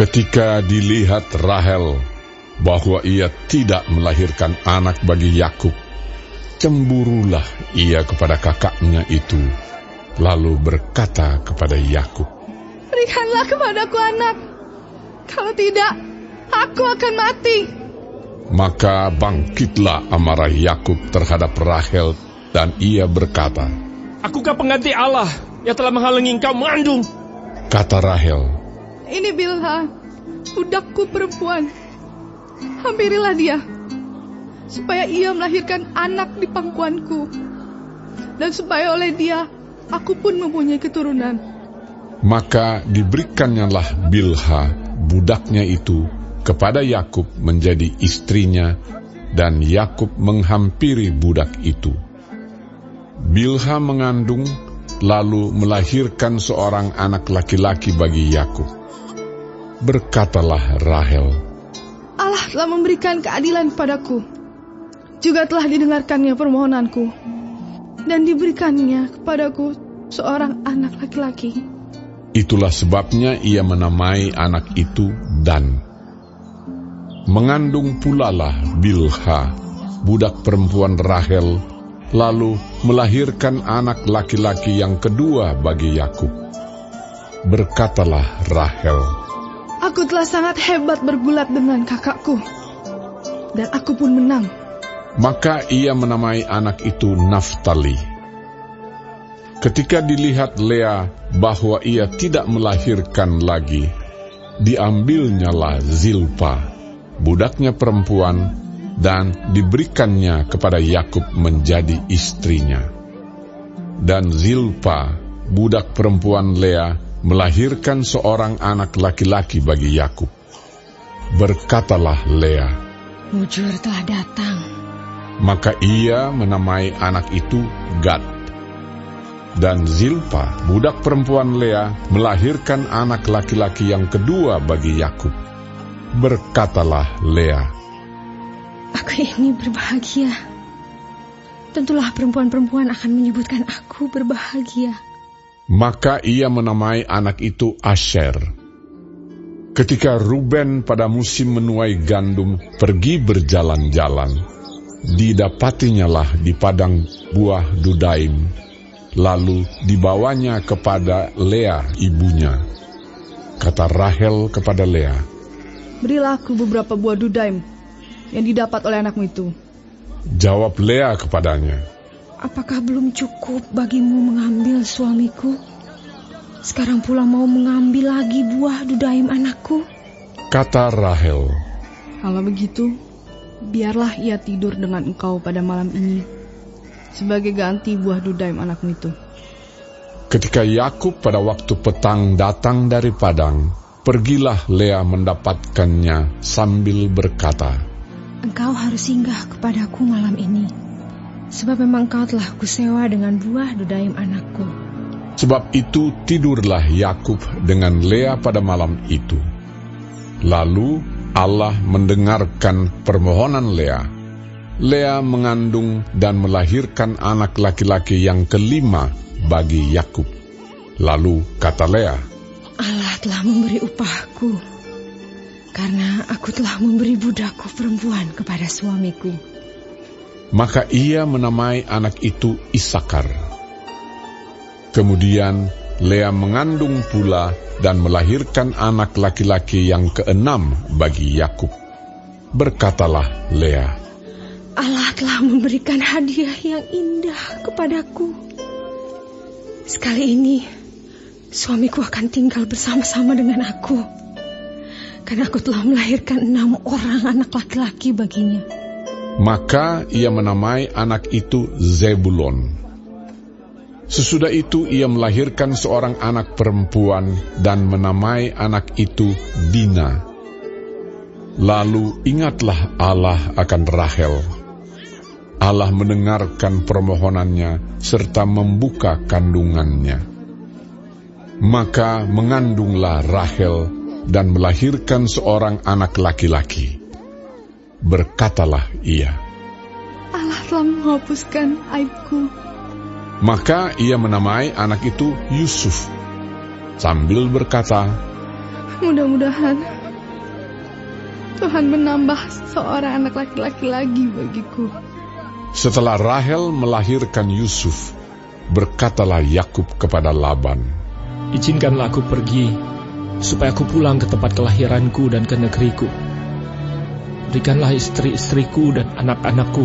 Ketika dilihat Rahel bahwa ia tidak melahirkan anak bagi Yakub, cemburulah ia kepada kakaknya itu, lalu berkata kepada Yakub, "Berikanlah kepadaku anak, kalau tidak, aku akan mati." Maka bangkitlah amarah Yakub terhadap Rahel, dan ia berkata, "Akukah pengganti Allah yang telah menghalangi engkau mengandung?" Kata Rahel, "Ini Bilha, budakku perempuan. Hampirilah dia, supaya ia melahirkan anak di pangkuanku, dan supaya oleh dia aku pun mempunyai keturunan." Maka diberikannya Bilha, budaknya itu, kepada Yakub menjadi istrinya, dan Yakub menghampiri budak itu. Bilha mengandung, lalu melahirkan seorang anak laki-laki bagi Yakub. Berkatalah Rahel, "Allah telah memberikan keadilan kepadaku, juga telah didengarkannya permohonanku, dan diberikannya kepadaku seorang anak laki-laki." Itulah sebabnya ia menamai anak itu Dan. Mengandung pulalah Bilha, budak perempuan Rahel, lalu melahirkan anak laki-laki yang kedua bagi Yakub. Berkatalah Rahel, "Aku telah sangat hebat bergulat dengan kakakku, dan aku pun menang." Maka ia menamai anak itu Naftali. Ketika dilihat Lea bahwa ia tidak melahirkan lagi, diambilnyalah Zilpa, budaknya perempuan, dan diberikannya kepada Yakub menjadi istrinya. Dan Zilpa, budak perempuan Lea, melahirkan seorang anak laki-laki bagi Yakub. Berkatalah Lea, "Mujur telah datang." Maka ia menamai anak itu Gad. Dan Zilpa, budak perempuan Lea, melahirkan anak laki-laki yang kedua bagi Yakub. Berkatalah Lea, "Aku ini berbahagia. Tentulah perempuan-perempuan akan menyebutkan aku berbahagia." Maka ia menamai anak itu Asher. Ketika Ruben pada musim menuai gandum pergi berjalan-jalan, didapatinyalah di padang buah Dudaim, lalu dibawanya kepada Lea ibunya. Kata Rahel kepada Lea, "Berilah aku beberapa buah dudaim yang didapat oleh anakmu itu." Jawab Lea kepadanya, "Apakah belum cukup bagimu mengambil suamiku? Sekarang pula mau mengambil lagi buah dudaim anakku?" Kata Rahel, "Kalau begitu, biarlah ia tidur dengan engkau pada malam ini, sebagai ganti buah dudaim anakmu itu." Ketika Yakub pada waktu petang datang dari padang, pergilah Lea mendapatkannya sambil berkata, "Engkau harus singgah kepadaku malam ini, sebab memang kau telah kusewa dengan buah dudaim anakku." Sebab itu tidurlah Yakub dengan Lea pada malam itu. Lalu Allah mendengarkan permohonan Lea. Lea mengandung dan melahirkan anak laki-laki yang kelima bagi Yakub. Lalu kata Lea, "Allah telah memberi upahku, karena aku telah memberi budakku perempuan kepada suamiku." Maka ia menamai anak itu Isakar. Kemudian Lea mengandung pula dan melahirkan anak laki-laki yang keenam bagi Yakub. Berkatalah Lea, "Allah telah memberikan hadiah yang indah kepadaku. Sekali ini suamiku akan tinggal bersama-sama dengan aku, karena aku telah melahirkan 6 orang anak laki-laki baginya." Maka ia menamai anak itu Zebulon. Sesudah itu ia melahirkan seorang anak perempuan dan menamai anak itu Dina. Lalu ingatlah Allah akan Rahel. Allah mendengarkan permohonannya serta membuka kandungannya. Maka mengandunglah Rahel dan melahirkan seorang anak laki-laki. Berkatalah ia, "Allah telah menghapuskan aibku." Maka ia menamai anak itu Yusuf, sambil berkata, Mudah-mudahan Tuhan menambah seorang anak laki-laki lagi bagiku. Setelah Rahel melahirkan Yusuf, berkatalah Yakub kepada Laban, Izinkanlah aku pergi, supaya aku pulang ke tempat kelahiranku dan ke negeriku. Berikanlah istri-istriku dan anak-anakku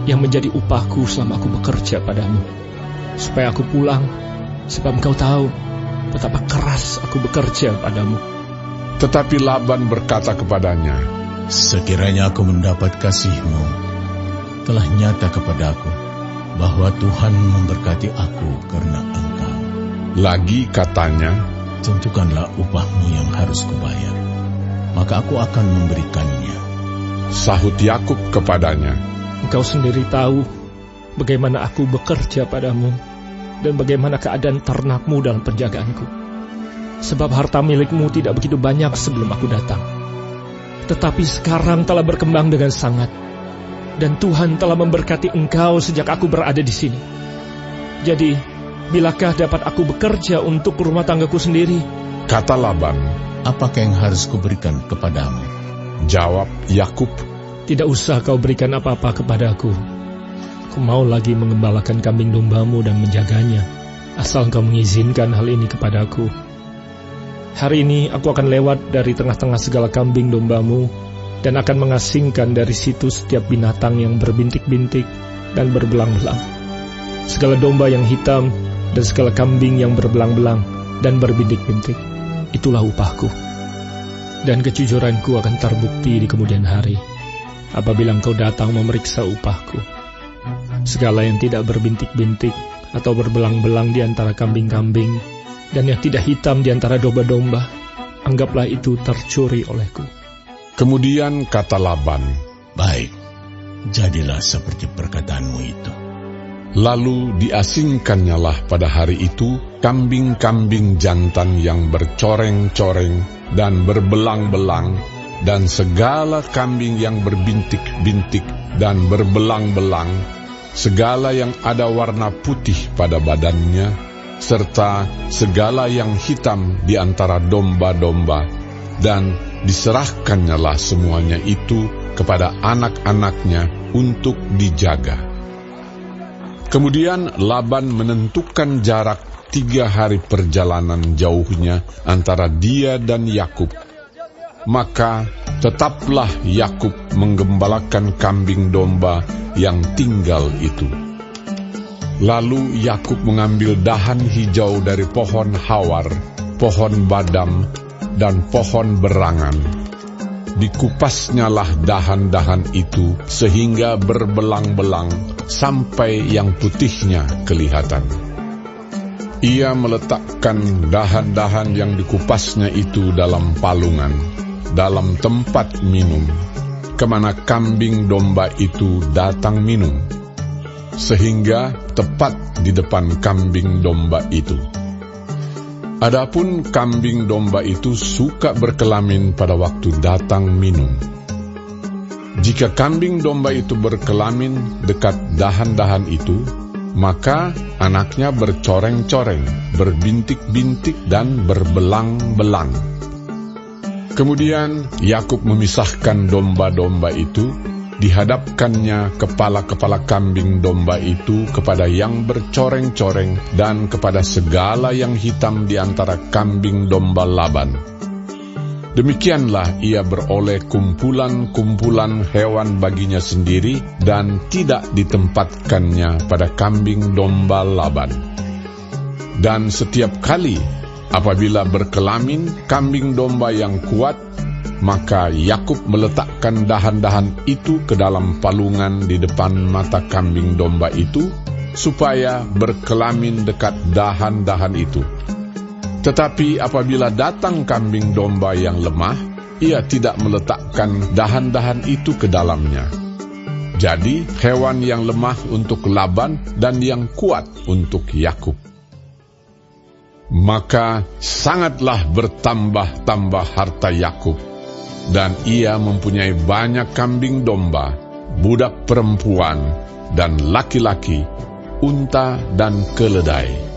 yang menjadi upahku selama aku bekerja padamu, supaya aku pulang, sebab engkau tahu betapa keras aku bekerja padamu. Tetapi Laban berkata kepadanya, Sekiranya aku mendapat kasih-Mu, telah nyata kepadaku bahwa Tuhan memberkati aku karena Engkau. Lagi katanya, Tentukanlah upah-Mu yang harus kubayar, maka aku akan memberikannya. sahut Yakub kepadanya, Engkau sendiri tahu bagaimana aku bekerja padamu dan bagaimana keadaan ternakmu dalam penjagaanku. Sebab harta milikmu tidak begitu banyak sebelum aku datang. Tetapi sekarang telah berkembang dengan sangat, dan Tuhan telah memberkati engkau sejak aku berada di sini. Jadi, bilakah dapat aku bekerja untuk rumah tanggaku sendiri? kata Laban. Apakah yang harus kuberikan kepadamu? Jawab Yakub, Tidak usah kau berikan apa-apa kepadaku. Aku mau lagi mengembalakan kambing dombamu dan menjaganya, asal engkau mengizinkan hal ini kepadaku. Hari ini aku akan lewat dari tengah-tengah segala kambing dombamu dan akan mengasingkan dari situ setiap binatang yang berbintik-bintik dan berbelang-belang. Segala domba yang hitam dan segala kambing yang berbelang-belang dan berbintik-bintik, itulah upahku. Dan kejujuranku akan terbukti di kemudian hari, apabila engkau datang memeriksa upahku. Segala yang tidak berbintik-bintik atau berbelang-belang di antara kambing-kambing, dan yang tidak hitam di antara domba-domba, anggaplah itu tercuri olehku. Kemudian kata Laban, Baik, jadilah seperti perkataanmu itu. lalu diasingkannyalah pada hari itu kambing-kambing jantan yang bercoreng-coreng dan berbelang-belang, dan segala kambing yang berbintik-bintik dan berbelang-belang, segala yang ada warna putih pada badannya, serta segala yang hitam di antara domba-domba, dan diserahkannyalah semuanya itu kepada anak-anaknya untuk dijaga. Kemudian Laban menentukan jarak 3 hari perjalanan jauhnya antara dia dan Yakub. Maka tetaplah Yakub menggembalakan kambing domba yang tinggal itu. Lalu Yakub mengambil dahan hijau dari pohon hawar, pohon badam, dan pohon berangan. Dikupasnyalah dahan-dahan itu sehingga berbelang-belang sampai yang putihnya kelihatan. Ia meletakkan dahan-dahan yang dikupasnya itu dalam palungan, dalam tempat minum, kemana kambing domba itu datang minum, sehingga tepat di depan kambing domba itu. Adapun kambing domba itu suka berkelamin pada waktu datang minum. Jika kambing domba itu berkelamin dekat dahan-dahan itu, maka anaknya bercoreng-coreng, berbintik-bintik dan berbelang-belang. Kemudian Yakub memisahkan domba-domba itu, dihadapkannya kepala-kepala kambing domba itu kepada yang bercoreng-coreng dan kepada segala yang hitam di antara kambing domba Laban. Demikianlah ia beroleh kumpulan-kumpulan hewan baginya sendiri dan tidak ditempatkannya pada kambing domba Laban. Dan setiap kali apabila berkelamin kambing domba yang kuat, maka Yakub meletakkan dahan-dahan itu ke dalam palungan di depan mata kambing domba itu, supaya berkelamin dekat dahan-dahan itu. Tetapi apabila datang kambing domba yang lemah, ia tidak meletakkan dahan-dahan itu ke dalamnya. Jadi hewan yang lemah untuk Laban dan yang kuat untuk Yakub. Maka sangatlah bertambah-tambah harta Yakub, dan ia mempunyai banyak kambing domba, budak perempuan, dan laki-laki, unta dan keledai.